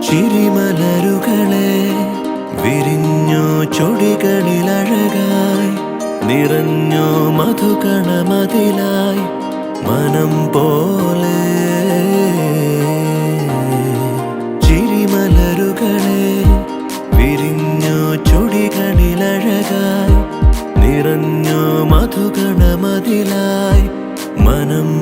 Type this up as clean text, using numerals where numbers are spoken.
ചിരിമലരുകളെ വിരിഞ്ഞോ ചൊടികളിലഴകായി നിറഞ്ഞോ മധുകണമതിലായി മനം പോലെ. ചിരിമലരുകളെ വിരിഞ്ഞോ ചൊടികളിലഴകായി നിറഞ്ഞോ മധുകണമതിലായി മനം